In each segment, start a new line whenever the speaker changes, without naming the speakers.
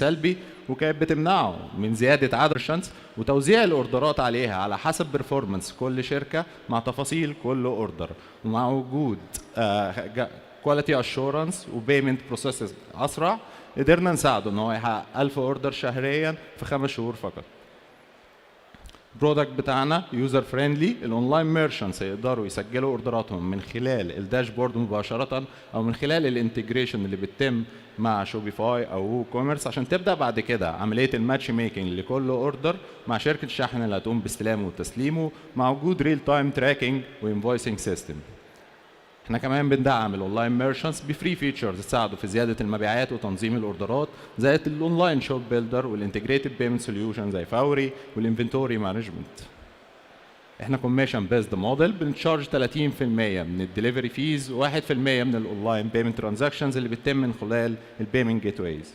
سلبي، وكانت بتمنعه من زياده عدد الشانس وتوزيع الاوردرات عليها على حسب بيرفورمانس كل شركه مع تفاصيل كل اوردر، ومع وجود كواليتي اشورنس وبيمنت بروسيسز اسرع قدرنا نساعده ان هو يحقق 1000 اوردر شهريا في 5 شهور فقط. البرودكت بتاعنا يوزر فريندلي، الاونلاين ميرشنتس يقدروا يسجلوا اوردراتهم من خلال الداشبورد مباشره او من خلال الانتجريشن اللي بتتم مع شوبيفاي او وو كوميرس، عشان تبدا بعد كده عمليه الماتش ميكنج لكل اوردر مع شركه الشحن اللي هتقوم باستلامه وتسليمه مع وجود ريل تايم تراكنج وانفويسنج سيستم. احنا كمان بندعم الاونلاين ميرشنتس بفري فيتشرز تساعدوا في زياده المبيعات وتنظيم الاوردرات زي الاونلاين شوب بيلدر والانتجريتد بيمنت سوليوشن زي فوري والانفنتوري مانجمنت. احنا كوميشن بيزد موديل، بنتشارج 30% من الدليفري فيز و1% من الاونلاين بيمنت ترانزاكشنز اللي بتتم من خلال البيمنت جيت ويز.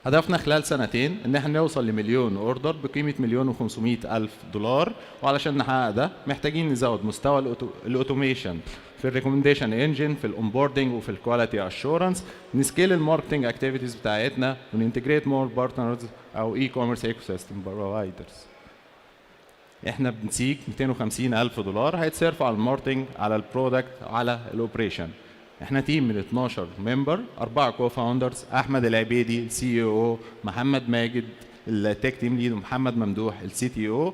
هدفنا خلال سنتين ان احنا نوصل لمليون اوردر بقيمه $1,500,000، وعلشان نحقق ده محتاجين نزود مستوى الاوتوميشن في الريكومنديشن انجن، في الاونبوردنج وفي الكواليتي اشورنس، نسكيل الماركتنج اكتيفيتيز بتاعتنا وننتجريت مور بارتنرز او اي كوميرس ايكو سيستم بروفايدرز. احنا بنسيك $250,000 هيتصرفوا على الماركتنج، على البرودكت، على الاوبريشن. احنا تيم من 12 ممبر، 4 كو فاوندرز، احمد العبيدي السي او، محمد ماجد التك تيم ليد، ومحمد ممدوح السي تي او.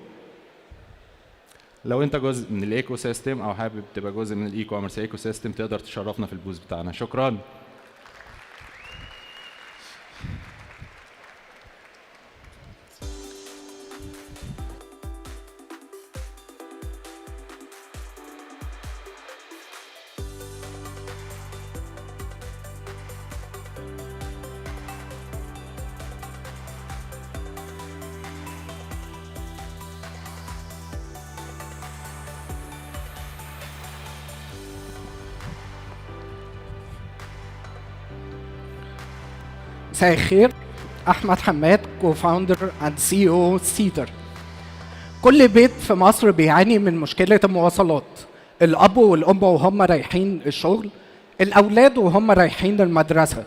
لو انت جزء من الايكو سيستم او حابب تبقى جزء من الاي كوميرس ايكو سيستم تقدر تشرفنا في البوث بتاعنا. شكرا.
مساء الخير. احمد حماد، كو-فاوندر اند سي او سيتر. كل بيت في مصر بيعاني من مشكله المواصلات، الاب والام وهم رايحين الشغل، الاولاد وهم رايحين المدرسه،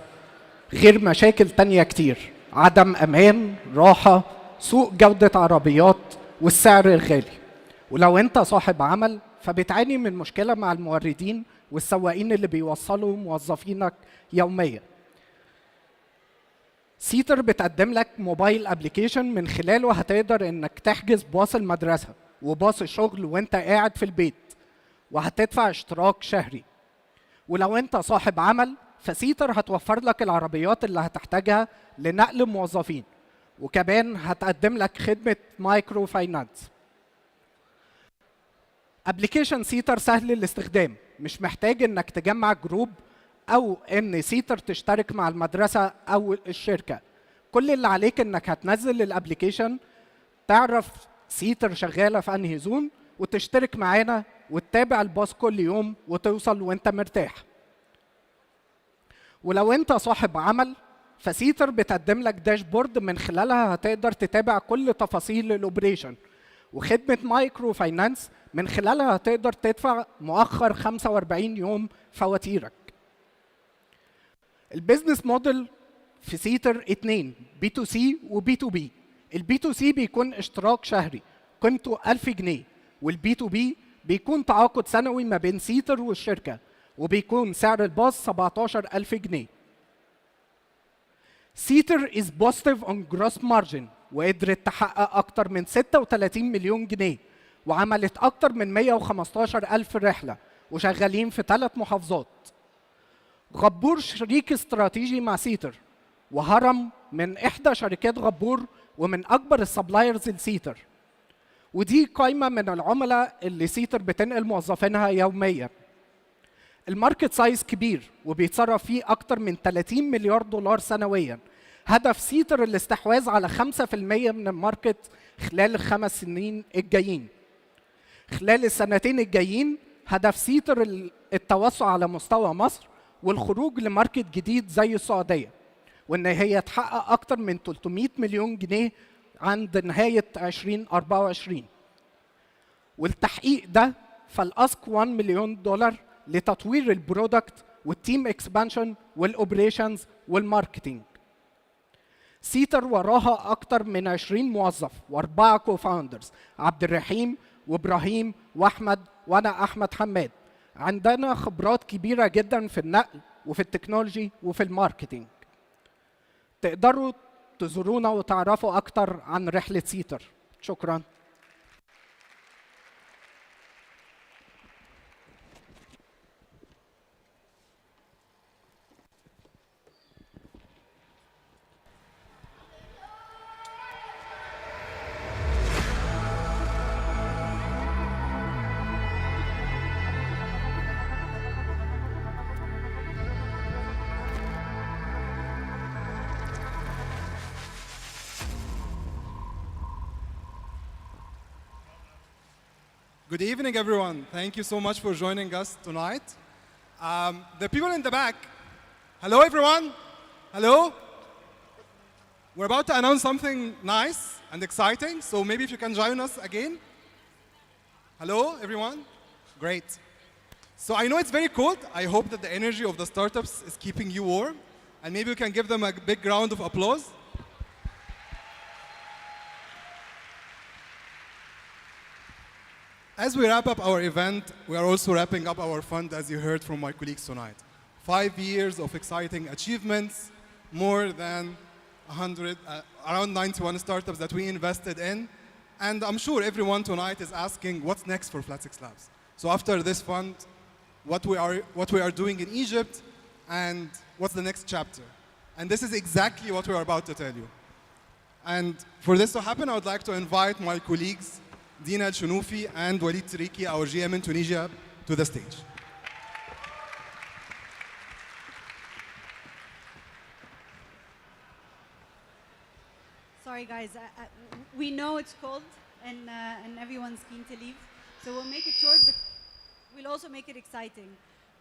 غير مشاكل تانية كتير، عدم امان، راحه، سوء جوده عربيات، والسعر الغالي. ولو انت صاحب عمل فبتعاني من مشكله مع الموردين والسواقين اللي بيوصلوا موظفينك يوميا. سيتر بتقدم لك موبايل ابلكيشن من خلاله هتقدر انك تحجز باص المدرسه وباص الشغل وانت قاعد في البيت، وهتدفع اشتراك شهري. ولو انت صاحب عمل فسيتر هتوفر لك العربيات اللي هتحتاجها لنقل موظفين، وكمان هتقدم لك خدمه مايكرو فاينانس. ابلكيشن سيتر سهل الاستخدام، مش محتاج انك تجمع جروب او ان سيتر تشترك مع المدرسه او الشركه. كل اللي عليك انك هتنزل الابلكيشن، تعرف سيتر شغاله في انهي زون، وتشترك معانا وتتابع الباص كل يوم وتوصل وانت مرتاح. ولو انت صاحب عمل فسيتر بتقدم لك داشبورد من خلالها هتقدر تتابع كل تفاصيل الاوبريشن، وخدمه مايكرو فاينانس من خلالها هتقدر تدفع مؤخر 45 يوم فواتيرك. البيزنس موديل في سيتر 2، بي تو سي وبي تو بي. البي تو سي بيكون اشتراك شهري قيمته 1000 جنيه، والبي تو بي بيكون تعاقد سنوي ما بين سيتر والشركه، وبيكون سعر الباص 17,000 جنيه. سيتر is positive on gross margin، وقدرت تحقق أكتر من 36 مليون جنيه، وعملت أكتر من 115,000 رحلة، وشغالين في 3 محافظات. غبور شريك استراتيجي مع سيتر، وهرم من إحدى شركات غبور ومن أكبر السبلايرز لسيتر. ودي قائمة من العملاء اللي سيتر بتنقل موظفينها يوميا. الماركت سايز كبير وبيتصرف فيه أكتر من 30 مليار دولار سنويا. هدف سيتر الاستحواذ على 5% من الماركت خلال ال5 سنين الجايين. خلال السنتين الجايين هدف سيتر التوسع على مستوى مصر والخروج لماركت جديد زي السعودية، وإن هي تحقق أكتر من 300 مليون جنيه عند نهاية 2024. والتحقيق ده فالأسك 1 مليون دولار لتطوير البرودكت والتيم اكسبانشن والاوبريشنز والماركتينج. سيتر وراها أكتر من 20 موظف و4 كوفاوندرز، عبد الرحيم وإبراهيم وأحمد وأنا أحمد حماد. عندنا خبرات كبيرة جدا في النقل وفي التكنولوجي وفي الماركتينج. تقدروا تزورونا وتعرفوا أكتر عن رحلة سيتر. شكراً.
Good evening, everyone. Thank you so much for joining us tonight. The people in the back, hello, everyone. Hello. We're about to announce something nice and exciting, so maybe if you can join us again. Hello, everyone. Great. So I know it's very cold. I hope that the energy of the startups is keeping you warm, and maybe we can give them a big round of applause. As we wrap up our event, we are also wrapping up our fund, as you heard from my colleagues tonight. 5 years of exciting achievements, more than 100, around 91 startups that we invested in. And I'm sure everyone tonight is asking, what's next for Flat6Labs? So after this fund, what we are doing in Egypt, and what's the next chapter? And this is exactly what we are about to tell you. And for this to happen, I would like to invite my colleagues, Dina Al-Shunufi and Walid Triki, our GM in Tunisia, to the stage.
Sorry, guys. We know it's cold and everyone's keen to leave. So we'll make it short, but we'll also make it exciting.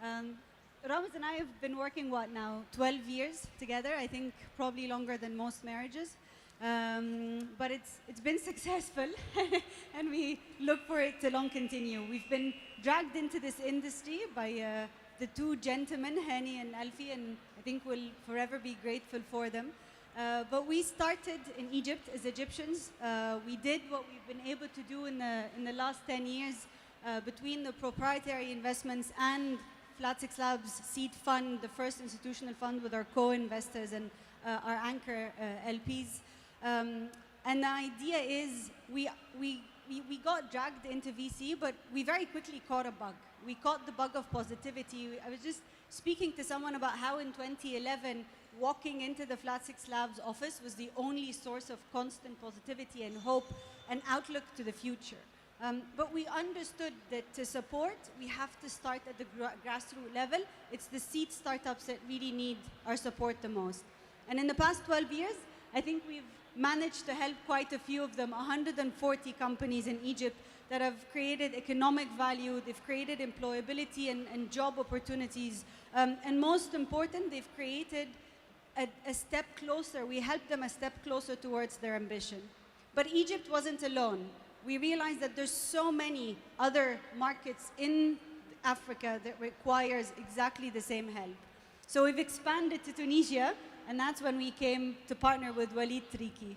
Ramos and I have been working, 12 years together. I think probably longer than most marriages. But it's been successful, and we look for it to long continue. We've been dragged into this industry by the two gentlemen, Hani and Alfie, and I think we'll forever be grateful for them. But we started in Egypt as Egyptians. We did what we've been able to do in the last 10 years between the proprietary investments and Flat6Labs seed fund, the first institutional fund with our co-investors and our anchor LPs. And the idea is we got dragged into VC, but we very quickly caught a bug. We caught the bug of positivity. I was just speaking to someone about how in 2011, walking into the Flat6Labs office was the only source of constant positivity and hope and outlook to the future. But we understood that to support, we have to start at the grassroots level. It's the seed startups that really need our support the most. And in the past 12 years, I think we've managed to help quite a few of them, 140 companies in Egypt that have created economic value, they've created employability and job opportunities. And most important, they've created a step closer. We helped them a step closer towards their ambition. But Egypt wasn't alone. We realized that there's so many other markets in Africa that requires exactly the same help. So we've expanded to Tunisia, and that's when we came to partner with Walid Triki.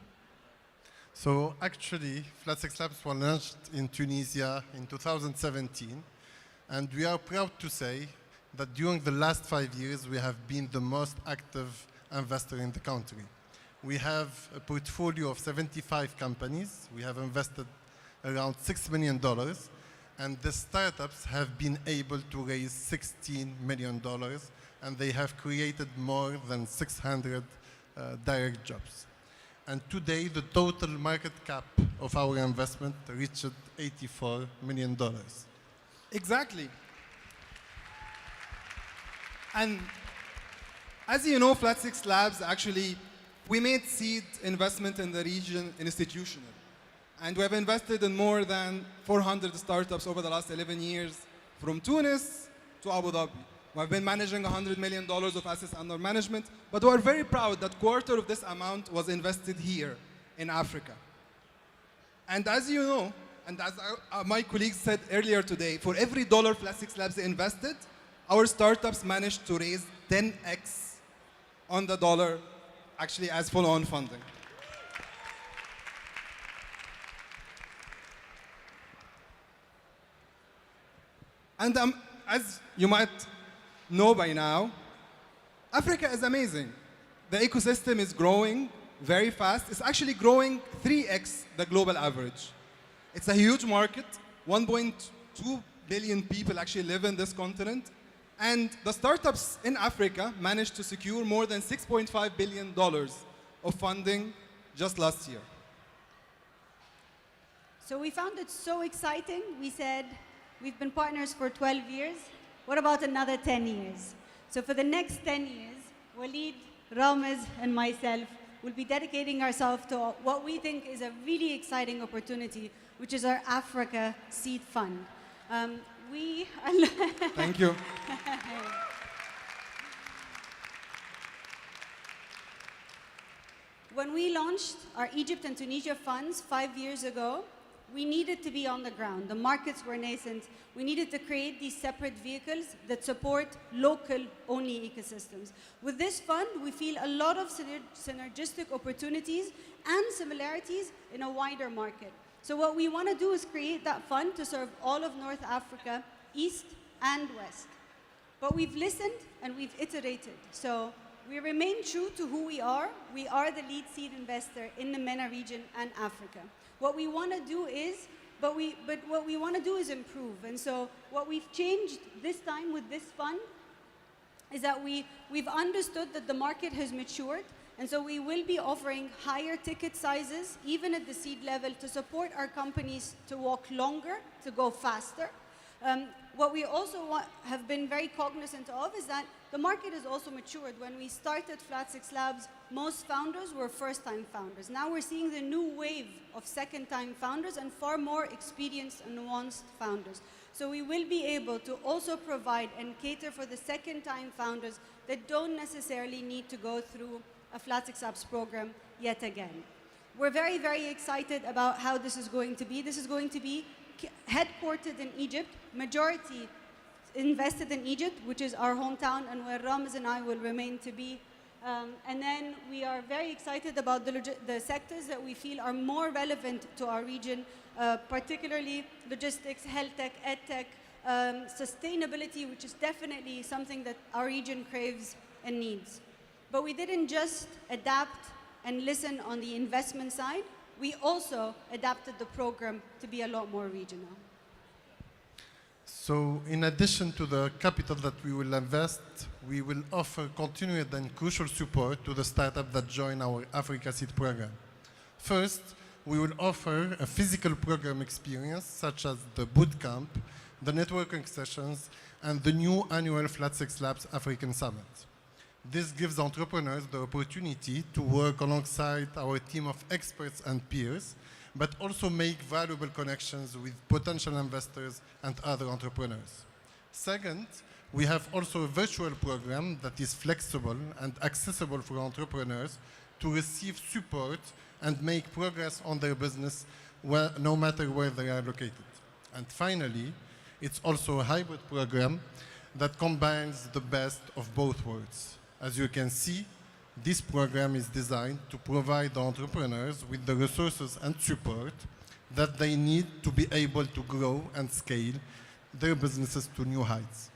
So actually, Flat6Labs was launched in Tunisia in 2017, and we are proud to say that during the last 5 years, we have been the most active investor in the country. We have a portfolio of 75 companies. We have invested around $6 million, and the startups have been able to raise $16 million, and they have created more than 600 direct jobs. And today, the total market cap of our investment reached $84 million.
Exactly. And as you know, Flat6Labs, actually, we made seed investment in the region institutional. And we have invested in more than 400 startups over the last 11 years, from Tunis to Abu Dhabi. We have been managing $100 million of assets under management, but we are very proud that quarter of this amount was invested here in Africa. And as you know, and as my colleagues said earlier today, for every dollar Flat6Labs invested, our startups managed to raise 10x on the dollar actually as follow-on funding. And as you might know by now, Africa is amazing. The ecosystem is growing very fast. It's actually growing 3x the global average. It's a huge market. 1.2 billion people actually live in this continent. And the startups in Africa managed to secure more than $6.5 billion of funding just last year.
So we found it so exciting. We said, we've been partners for 12 years. What about another 10 years? So for the next 10 years, Walid, Ramez, and myself will be dedicating ourselves to what we think is a really exciting opportunity, which is our Africa Seed Fund.
Thank you.
When we launched our Egypt and Tunisia funds 5 years ago, we needed to be on the ground. The markets were nascent. We needed to create these separate vehicles that support local-only ecosystems. With this fund, we feel a lot of synergistic opportunities and similarities in a wider market. So what we want to do is create that fund to serve all of North Africa, East and West. But we've listened and we've iterated. So we remain true to who we are. We are the lead seed investor in the MENA region and Africa. What we want to do is, but what we want to do is improve. And so what we've changed this time with this fund is that we've understood that the market has matured. And so we will be offering higher ticket sizes, even at the seed level, to support our companies to walk longer, to go faster. What we also have been very cognizant of is that the market has also matured. When we started Flat6Labs, most founders were first-time founders. Now we're seeing the new wave of second-time founders and far more experienced and nuanced founders. So we will be able to also provide and cater for the second-time founders that don't necessarily need to go through a Flat6Labs program yet again. We're very, very excited about how this is going to be. This is going to be headquartered in Egypt, majority invested in Egypt, which is our hometown and where Ramez and I will remain to be. And then we are very excited about the sectors that we feel are more relevant to our region, particularly logistics, health tech, ed tech, sustainability, which is definitely something that our region craves and needs. But we didn't just adapt and listen on the investment side. We also adapted the program to be a lot more regional.
So in addition to the capital that we will invest, we will offer continued and crucial support to the startups that join our Africa Seed program. First, we will offer a physical program experience such as the bootcamp, the networking sessions, and the new annual Flat6Labs African Summit. This gives entrepreneurs the opportunity to work alongside our team of experts and peers, but also make valuable connections with potential investors and other entrepreneurs. Second, we have also a virtual program that is flexible and accessible for entrepreneurs to receive support and make progress on their business no matter where they are located. And finally, it's also a hybrid program that combines the best of both worlds. As you can see, this program is designed to provide the entrepreneurs with the resources and support that they need to be able to grow and scale their businesses to new heights.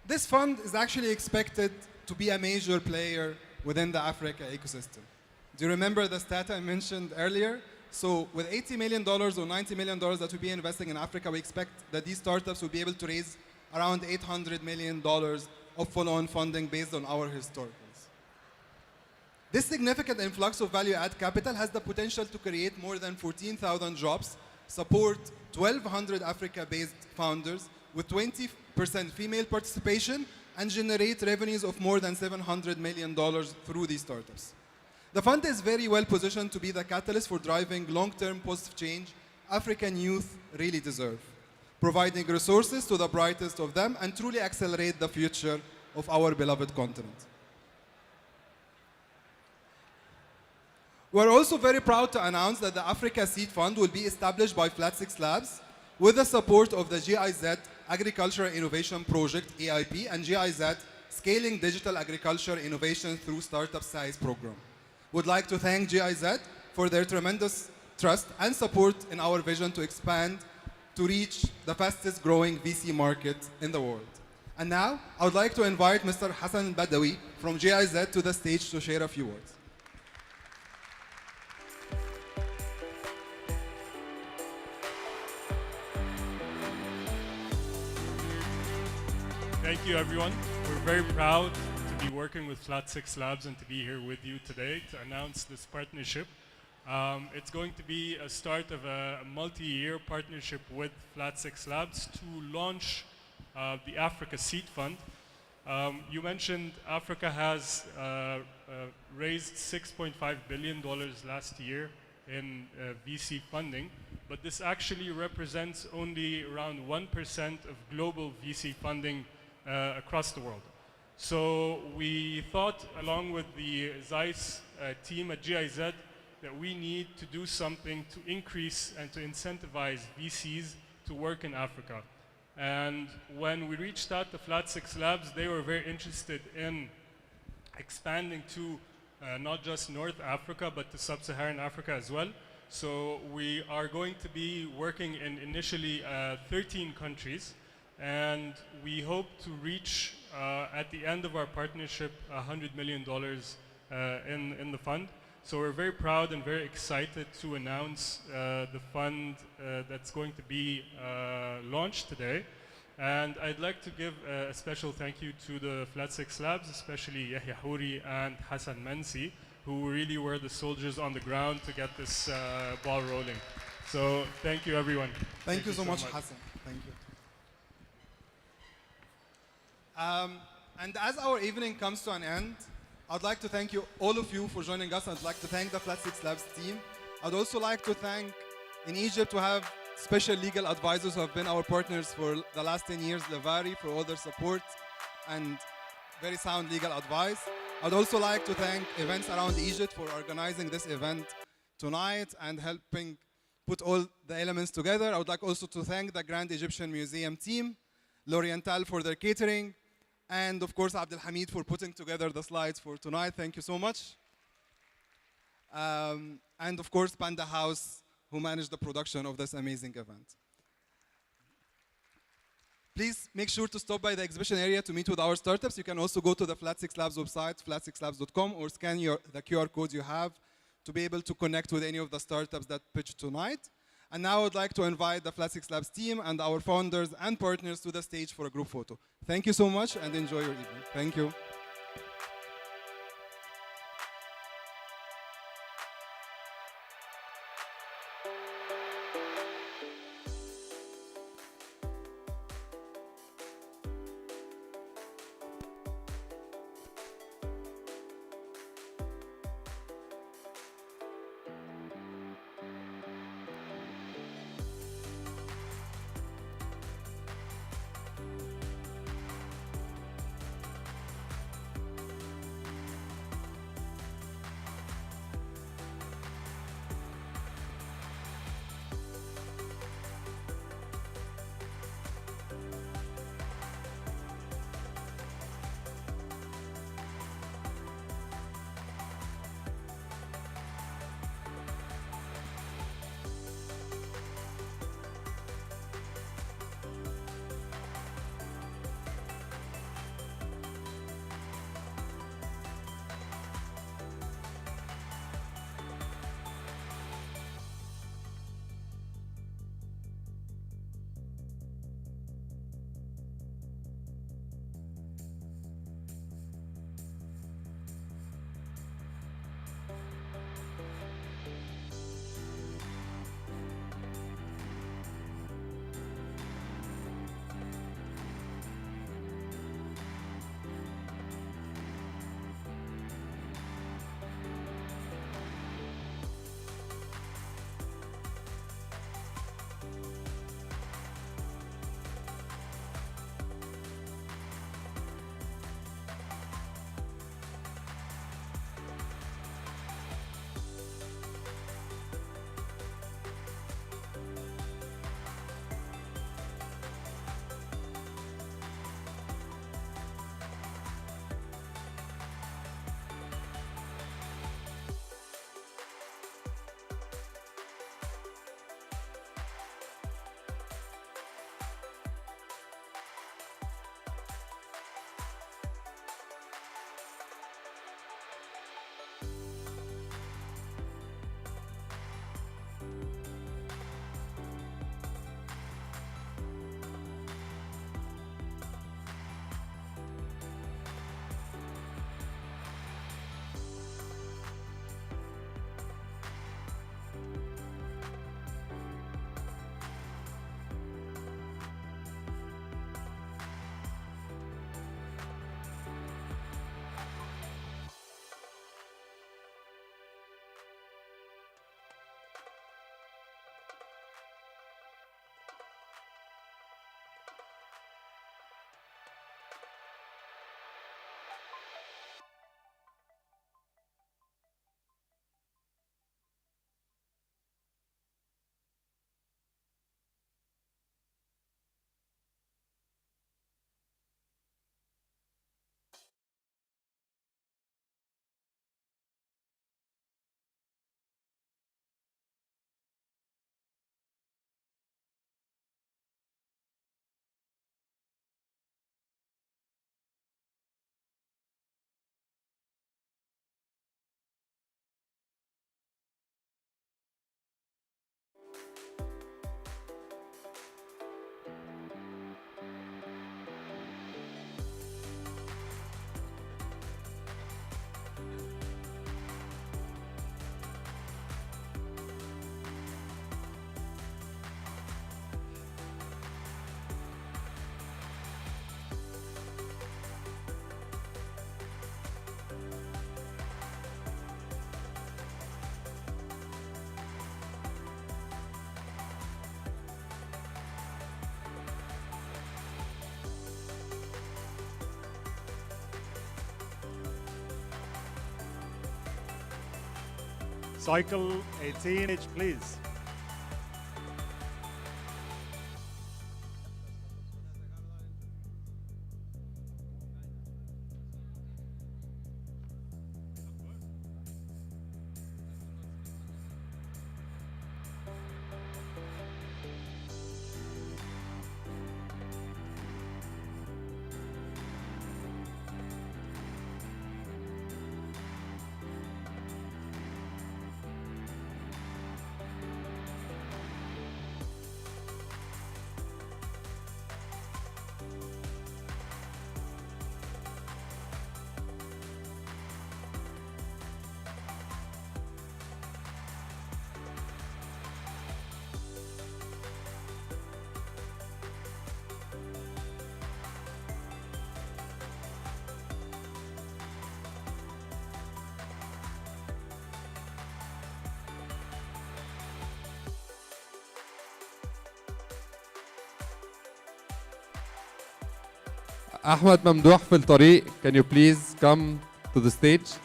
This fund is actually expected to be a major player within the Africa ecosystem. Do you remember the stat I mentioned earlier? So with $80 million or $90 million that we'll be investing in Africa, we expect that these startups will be able to raise around $800 million of follow-on funding based on our historicals. This significant influx of value-add capital has the potential to create more than 14,000 jobs, support 1,200 Africa-based founders with 20% female participation, and generate revenues of more than $700 million through these startups. The fund is very well positioned to be the catalyst for driving long-term positive change African youth really deserve, providing resources to the brightest of them and truly accelerate the future of our beloved continent. We're also very proud to announce that the Africa Seed Fund will be established by Flat6Labs with the support of the GIZ Agricultural Innovation Project, AIP, and GIZ Scaling Digital Agriculture Innovation Through Startup Size program. Would like to thank GIZ for their tremendous trust and support in our vision to expand to reach the fastest growing VC market in the world. And now, I would like to invite Mr. Hassan Badawi from GIZ to the stage to share a few words.
Thank you, everyone. We're very proud to be working with Flat6Labs and to be here with you today to announce this partnership. It's going to be a start of a multi-year partnership with Flat6Labs to launch the Africa Seed Fund. You mentioned Africa has raised $6.5 billion last year in VC funding, but this actually represents only around 1% of global VC funding across the world. So we thought, along with the Zeiss team at GIZ, that we need to do something to increase and to incentivize VCs to work in Africa. And when we reached out to Flat6Labs, they were very interested in expanding to not just North Africa, but to Sub-Saharan Africa as well. So we are going to be working in initially 13 countries, and we hope to reach, at the end of our partnership, $100 million in the fund. So we're very proud and very excited to announce the fund that's going to be launched today. And I'd like to give a special thank you to the Flat6Labs, especially Yahya Houri and Hassan Mansi, who really were the soldiers on the ground to get this ball rolling. So thank you, everyone.
Thank you so much, Hassan. Thank you. And as our evening comes to an end, I'd like to thank you, all of you, for joining us. I'd like to thank the Flat6Labs team. I'd also like to thank, in Egypt, we have special legal advisors who have been our partners for the last 10 years, Levari, for all their support and very sound legal advice. I'd also like to thank Events Around Egypt for organizing this event tonight and helping put all the elements together. I would like also to thank the Grand Egyptian Museum team, L'Oriental for their catering, and of course Abdel Hamid for putting together the slides for tonight. Thank you so much. And of course Panda House, who managed the production of this amazing event. Please make sure to stop by the exhibition area to meet with our startups. You can also go to the Flat6Labs website, flat6labs.com, or scan the QR code you have to be able to connect with any of the startups that pitched tonight. And now I would like to invite the Flat6Labs team and our founders and partners to the stage for a group photo. Thank you so much and enjoy your evening. Thank you.
Cycle 18, please.
أحمد ممدوح في الطريق. Can you please come to the stage?